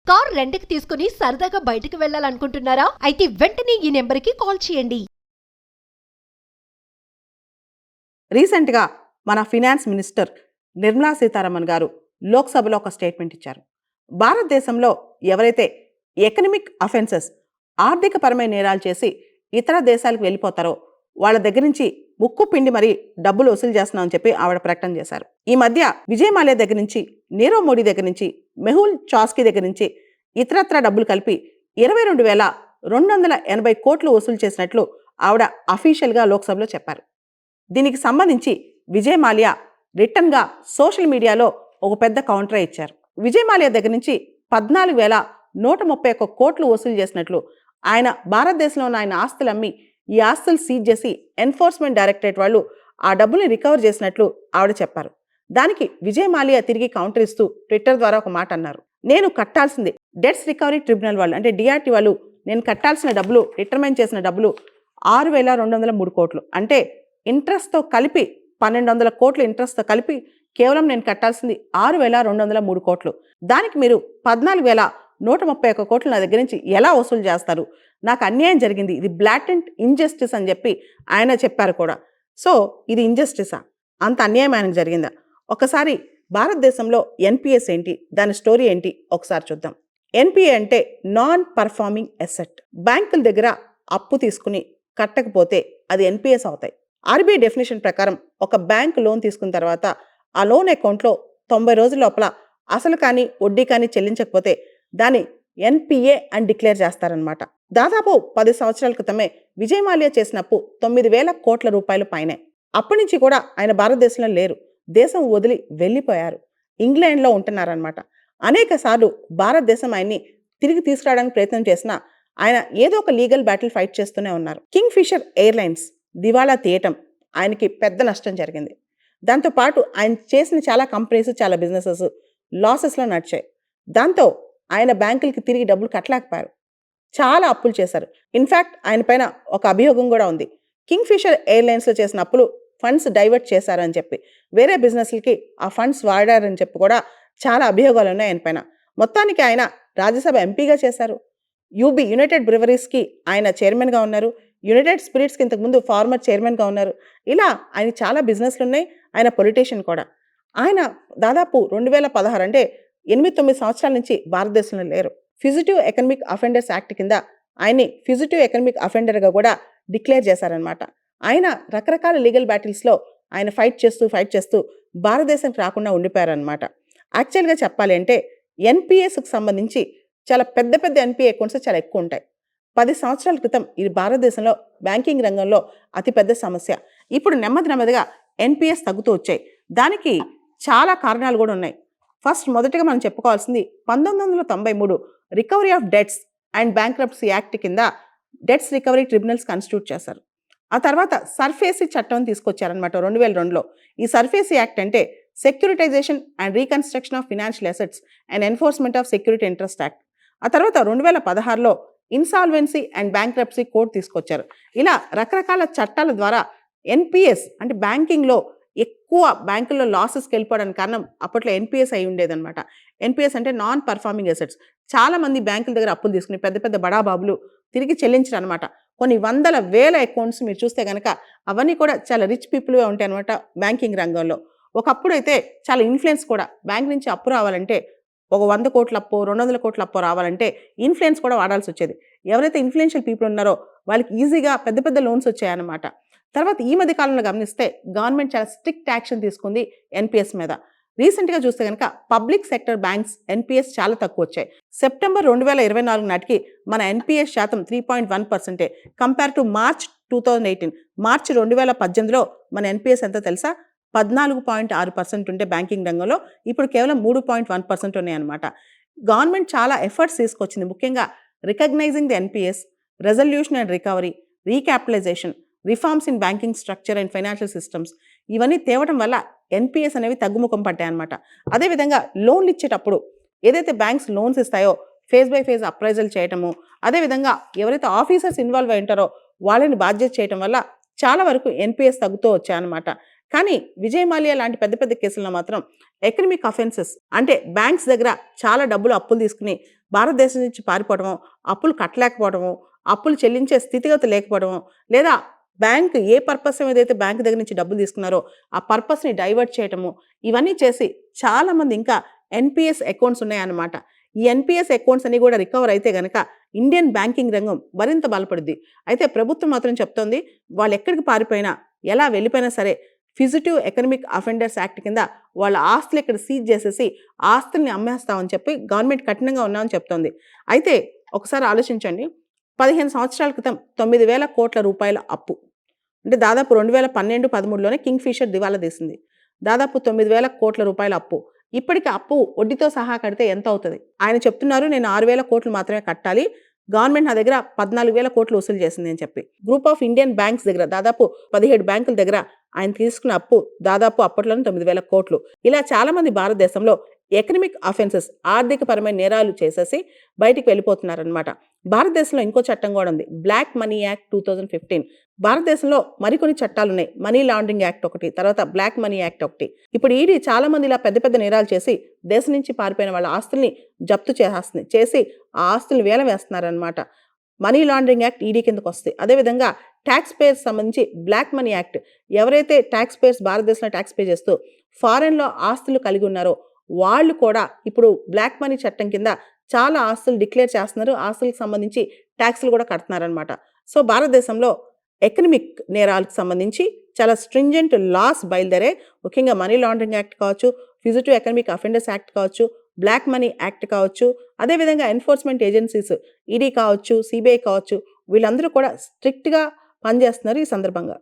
Car రెంట్‌కి తీసుకుని సరదాగా బయటకు వెళ్ళాలనుకుంటున్నారా? అయితే వెంటనే ఈ నెంబర్‌కి కాల్ చేయండి. రీసెంట్‌గా మన ఫినాన్స్ మినిస్టర్ నిర్మలా సీతారామన్ గారు లోక్సభలో ఒక స్టేట్మెంట్ ఇచ్చారు. భారతదేశంలో ఎవరైతే ఎకనమిక్ అఫెన్సెస్ ఆర్థికపరమైన నేరాలు చేసి ఇతర దేశాలకు వెళ్ళిపోతారో వాళ్ళ దగ్గర నుంచి ముక్కు పిండి మరీ డబ్బులు వసూలు చేస్తున్నామని చెప్పి ఆవిడ ప్రకటన చేశారు. ఈ మధ్య విజయ్ మాల్యా దగ్గర నుంచి, నీరవ్ మోడీ దగ్గర నుంచి, మెహుల్ చాస్కీ దగ్గర నుంచి ఇతరత్రా డబ్బులు కలిపి 22,280 కోట్లు వసూలు చేసినట్లు ఆవిడ అఫీషియల్గా లోక్సభలో చెప్పారు. దీనికి సంబంధించి విజయ్ మాల్యా రిటర్న్గా సోషల్ మీడియాలో ఒక పెద్ద కౌంటర్ ఇచ్చారు. విజయ్ మాల్యా దగ్గర నుంచి 14,131 కోట్లు వసూలు చేసినట్లు, ఆయన భారతదేశంలో ఉన్న ఆయన ఆస్తులు అమ్మి ఈ ఆస్తులు సీజ్ చేసి ఎన్ఫోర్స్మెంట్ డైరెక్టరేట్ వాళ్ళు ఆ డబ్బుల్ని రికవర్ చేసినట్లు ఆవిడ చెప్పారు. దానికి విజయ్ మాల్యా తిరిగి కౌంటర్ ఇస్తూ ట్విట్టర్ ద్వారా ఒక మాట అన్నారు. నేను కట్టాల్సింది డెట్స్ రికవరీ ట్రిబ్యునల్ వాళ్ళు అంటే డిఆర్టీ వాళ్ళు నేను కట్టాల్సిన డబ్బులు, రిటర్మెంట్ చేసిన డబ్బులు 6,203 కోట్లు, అంటే ఇంట్రెస్ట్తో కలిపి 1,200 కోట్లు ఇంట్రెస్ట్తో కలిపి కేవలం నేను కట్టాల్సింది 6,203 కోట్లు. దానికి మీరు 14,131 కోట్లు నా దగ్గర నుంచి ఎలా వసూలు చేస్తారు? నాకు అన్యాయం జరిగింది, ఇది బ్లాటెంట్ ఇంజస్టిస్ అని చెప్పి ఆయన చెప్పారు కూడా. సో ఇది ఇంజస్టిసా? అంత అన్యాయం ఆయనకు జరిగిందా? ఒకసారి భారతదేశంలో ఎన్పిఎస్ ఏంటి, దాని స్టోరీ ఏంటి ఒకసారి చూద్దాం. ఎన్పిఏ అంటే నాన్ పర్ఫార్మింగ్ అసెట్. బ్యాంకుల దగ్గర అప్పు తీసుకుని కట్టకపోతే అది ఎన్పిఎస్ అవుతాయి. ఆర్బీఐ డెఫినేషన్ ప్రకారం ఒక బ్యాంక్ లోన్ తీసుకున్న తర్వాత ఆ లోన్ అకౌంట్లో 90 రోజుల లోపల అసలు కానీ వడ్డీ కానీ చెల్లించకపోతే దాన్ని ఎన్పిఏ అని డిక్లేర్ చేస్తారనమాట. దాదాపు 10 సంవత్సరాల క్రితమే విజయ్ మాల్యా చేసిన అప్పు 9,000 కోట్ల రూపాయలు పైనే. అప్పటి నుంచి కూడా ఆయన భారతదేశంలో లేరు, దేశం వదిలి వెళ్ళిపోయారు, ఇంగ్లాండ్లో ఉంటున్నారనమాట. అనేక సార్లు భారతదేశం ఆయన్ని తిరిగి తీసుకురావడానికి ప్రయత్నం చేసినా ఆయన ఏదో ఒక లీగల్ బ్యాటిల్ ఫైట్ చేస్తూనే ఉన్నారు. కింగ్ ఫిషర్ ఎయిర్లైన్స్ దివాళా తీయటం ఆయనకి పెద్ద నష్టం జరిగింది. దాంతోపాటు ఆయన చేసిన చాలా కంపెనీస్, చాలా బిజినెసెస్ లాసెస్లో నడిచాయి. దాంతో ఆయన బ్యాంకులకి తిరిగి డబ్బులు కట్టలేకపోయారు, చాలా అప్పులు చేశారు. ఇన్ఫ్యాక్ట్ ఆయన పైన ఒక అభియోగం కూడా ఉంది. కింగ్ ఫిషర్ ఎయిర్లైన్స్లో చేసిన అప్పులు ఫండ్స్ డైవర్ట్ చేశారని చెప్పి, వేరే బిజినెస్లకి ఆ ఫండ్స్ వాడారని చెప్పి కూడా చాలా అభియోగాలు ఉన్నాయి ఆయన పైన. మొత్తానికి ఆయన రాజ్యసభ ఎంపీగా చేశారు. యూబీ యునైటెడ్ బ్రివరీస్కి ఆయన చైర్మన్గా ఉన్నారు. యునైటెడ్ స్పిరిట్స్కి ఇంతకుముందు ఫార్మర్ చైర్మన్గా ఉన్నారు. ఇలా ఆయన చాలా బిజినెస్లు ఉన్నాయి. ఆయన పొలిటీషియన్ కూడా. ఆయన దాదాపు 2016 అంటే 8-9 సంవత్సరాల నుంచి భారతదేశంలో లేరు. ఫ్యూజిటివ్ ఎకనమిక్ అఫెండర్స్ యాక్ట్ కింద ఆయన్ని ఫ్యూజిటివ్ ఎకనమిక్ అఫెండర్గా కూడా డిక్లేర్ చేశారనమాట. ఆయన రకరకాల లీగల్ బ్యాటిల్స్లో ఆయన ఫైట్ చేస్తూ భారతదేశానికి రాకుండా ఉండిపోయారనమాట. యాక్చువల్గా చెప్పాలి అంటే ఎన్పిఎస్కి సంబంధించి చాలా పెద్ద ఎన్పిఏ అకౌంట్స్ చాలా ఎక్కువ ఉంటాయి. 10 సంవత్సరాల క్రితం ఇది భారతదేశంలో బ్యాంకింగ్ రంగంలో అతిపెద్ద సమస్య. ఇప్పుడు నెమ్మదిగా ఎన్పిఎస్ తగ్గుతూ వచ్చాయి. దానికి చాలా కారణాలు కూడా ఉన్నాయి. మొదటగా మనం చెప్పుకోవాల్సింది 1993 recovery of debts and bankruptcy act కింద డెట్స్ రికవరీ ట్రిబ్యునల్స్ కన్స్టిట్యూట్ చేశారు. ఆ తర్వాత సర్ఫేసీ చట్టం తీసుకొచ్చారనమాట 2002లో. ఈ సర్ఫేసీ యాక్ట్ అంటే securitisation and reconstruction of financial assets and enforcement of security interest act. ఆ తర్వాత 2016లో ఇన్సాల్వెన్సీ అండ్ బ్యాంక్రప్సీ కోడ్ తీసుకొచ్చారు. ఇలా రకరకాల చట్టాల ద్వారా ఎన్పిఎస్ అంటే బ్యాంకింగ్లో ఎక్కువ బ్యాంకుల్లో లాసెస్కి వెళ్ళిపోవడానికి కారణం అప్పట్లో ఎన్పిఎస్ అయి ఉండేదన్నమాట. ఎన్పిఎస్ అంటే నాన్ పర్ఫార్మింగ్ అసెట్స్. చాలామంది బ్యాంకుల దగ్గర అప్పులు తీసుకుని పెద్ద బడాబాబులు తిరిగి చెల్లించరు అనమాట. కొన్ని వందల వేల అకౌంట్స్ మీరు చూస్తే కనుక అవన్నీ కూడా చాలా రిచ్ పీపుల్గా ఉంటాయి అనమాట బ్యాంకింగ్ రంగంలో. ఒకప్పుడు అయితే చాలా ఇన్ఫ్లుయెన్స్ కూడా, బ్యాంక్ నుంచి అప్పు రావాలంటే ఒక 100 కోట్ల అప్పో 200 కోట్ల అప్పో రావాలంటే ఇన్ఫ్లుయెన్స్ కూడా వాడాల్సి వచ్చేది. ఎవరైతే ఇన్ఫ్లుయెన్షియల్ పీపుల్ ఉన్నారో వాళ్ళకి ఈజీగా పెద్ద లోన్స్ వచ్చాయన్నమాట. తర్వాత ఈ మధ్య కాలంలో గమనిస్తే గవర్నమెంట్ చాలా స్ట్రిక్ట్ యాక్షన్ తీసుకుంది ఎన్పిఎస్ మీద. రీసెంట్గా చూస్తే కనుక పబ్లిక్ సెక్టర్ బ్యాంక్స్ ఎన్పిఎస్ చాలా తక్కువ వచ్చాయి. సెప్టెంబర్ 2024 నాటికి మన ఎన్పిఎస్ శాతం 3.1% కంపేర్ టు మార్చ్ 2018. మార్చి 2018లో మన ఎన్పిఎస్ ఎంత తెలుసా? 14.6% ఉంటే బ్యాంకింగ్ రంగంలో ఇప్పుడు కేవలం 3.1% ఉన్నాయన్నమాట. గవర్నమెంట్ చాలా ఎఫర్ట్స్ తీసుకొచ్చింది, ముఖ్యంగా recognising the NPAs, resolution and recovery, recapitalisation, reforms in banking structure and financial systems. ఇవన్నీ తేవడం వల్ల ఎన్పిఎస్ అనేవి తగ్గుముఖం పట్టాయన్నమాట. అదేవిధంగా లోన్లు ఇచ్చేటప్పుడు ఏదైతే బ్యాంక్స్ లోన్స్ ఇస్తాయో ఫేజ్ బై ఫేజ్ అప్రైజల్ చేయటము, అదేవిధంగా ఎవరైతే ఆఫీసర్స్ ఇన్వాల్వ్ అయి ఉంటారో వాళ్ళని బాధ్యత చేయటం వల్ల చాలా వరకు ఎన్పిఎస్ తగ్గుతూ వచ్చాయన్నమాట. కానీ విజయ్ మాల్యా లాంటి పెద్ద పెద్ద కేసుల్లో మాత్రం ఎకనమిక్ అఫెన్సెస్ అంటే బ్యాంక్స్ దగ్గర చాలా డబ్బులు అప్పులు తీసుకుని భారతదేశం నుంచి పారిపోవడము, అప్పులు కట్టలేకపోవడము, అప్పులు చెల్లించే స్థితిగతి లేకపోవడము, లేదా బ్యాంక్ ఏ పర్పస్ ఏదైతే బ్యాంక్ దగ్గర నుంచి డబ్బులు తీసుకున్నారో ఆ పర్పస్ని డైవర్ట్ చేయటము, ఇవన్నీ చేసి చాలామంది ఇంకా ఎన్పిఎస్ అకౌంట్స్ ఉన్నాయన్నమాట. ఈ ఎన్పిఎస్ అకౌంట్స్ అన్ని కూడా రికవర్ అయితే గనక ఇండియన్ బ్యాంకింగ్ రంగం మరింత బలపడుద్ది. అయితే ప్రభుత్వం మాత్రం చెప్తోంది, వాళ్ళు ఎక్కడికి పారిపోయినా ఎలా వెళ్ళిపోయినా సరే ఫిజిటివ్ ఎకనమిక్ అఫెండర్స్ యాక్ట్ కింద వాళ్ళ ఆస్తులు ఇక్కడ సీజ్ చేసేసి ఆస్తుల్ని అమ్మేస్తామని చెప్పి గవర్నమెంట్ కఠినంగా ఉన్నామని చెప్తోంది. అయితే ఒకసారి ఆలోచించండి, 15 సంవత్సరాల క్రితం 9,000 కోట్ల రూపాయల అప్పు, అంటే దాదాపు 2012-13లోనే కింగ్ ఫిషర్ దివాలా తీసింది. దాదాపు 9,000 కోట్ల రూపాయల అప్పు. ఇప్పటికి అప్పు వడ్డీతో సహా కడితే ఎంత అవుతుంది? ఆయన చెప్తున్నారు, నేను 6,000 కోట్లు మాత్రమే కట్టాలి, గవర్నమెంట్ నా దగ్గర 14,000 కోట్లు వసూలు చేసింది అని చెప్పి. గ్రూప్ ఆఫ్ ఇండియన్ బ్యాంక్స్ దగ్గర దాదాపు 17 బ్యాంకుల దగ్గర ఆయన తీసుకున్న అప్పు దాదాపు అప్పట్లోనే 9,000 కోట్లు. ఇలా చాలా మంది భారతదేశంలో ఎకనమిక్ అఫెన్సెస్ ఆర్థికపరమైన నేరాలు చేసేసి బయటికి వెళ్ళిపోతున్నారనమాట. భారతదేశంలో ఇంకో చట్టం కూడా ఉంది, బ్లాక్ మనీ యాక్ట్ 2015. భారతదేశంలో మరికొన్ని చట్టాలు ఉన్నాయి, మనీ లాండరింగ్ యాక్ట్ ఒకటి, తర్వాత బ్లాక్ మనీ యాక్ట్ ఒకటి. ఇప్పుడు ఈడీ చాలా మంది ఇలా పెద్ద పెద్ద నేరాలు చేసి దేశం నుంచి పారిపోయిన వాళ్ళ ఆస్తుల్ని జప్తు చేసి ఆ ఆస్తుల్ని వేలం వేస్తున్నారనమాట. మనీ లాండరింగ్ యాక్ట్ ఈడీ కిందకు వస్తాయి. అదేవిధంగా ట్యాక్స్ పేయర్స్ సంబంధించి బ్లాక్ మనీ యాక్ట్, ఎవరైతే ట్యాక్స్ పేయర్స్ భారతదేశంలో ట్యాక్స్ పే చేస్తూ ఫారెన్లో ఆస్తులు కలిగి ఉన్నారో వాళ్ళు కూడా ఇప్పుడు బ్లాక్ మనీ చట్టం కింద చాలా ఆస్తులు డిక్లేర్ చేస్తున్నారు, ఆస్తులకు సంబంధించి ట్యాక్స్లు కూడా కడుతున్నారనమాట. సో భారతదేశంలో ఎకనమిక్ నేరాలకు సంబంధించి చాలా స్ట్రింజెంట్ లాస్ బయలుదేరే, ముఖ్యంగా మనీ లాండరింగ్ యాక్ట్ కావచ్చు, ఫిజిటివ్ ఎకనమిక్ అఫెండర్స్ యాక్ట్ కావచ్చు, బ్లాక్ మనీ యాక్ట్ కావచ్చు, అదేవిధంగా ఎన్ఫోర్స్మెంట్ ఏజెన్సీస్ ఈడీ కావచ్చు, సిబిఐ కావచ్చు, వీళ్ళందరూ కూడా స్ట్రిక్ట్గా పనిచేస్తున్నారు ఈ సందర్భంగా.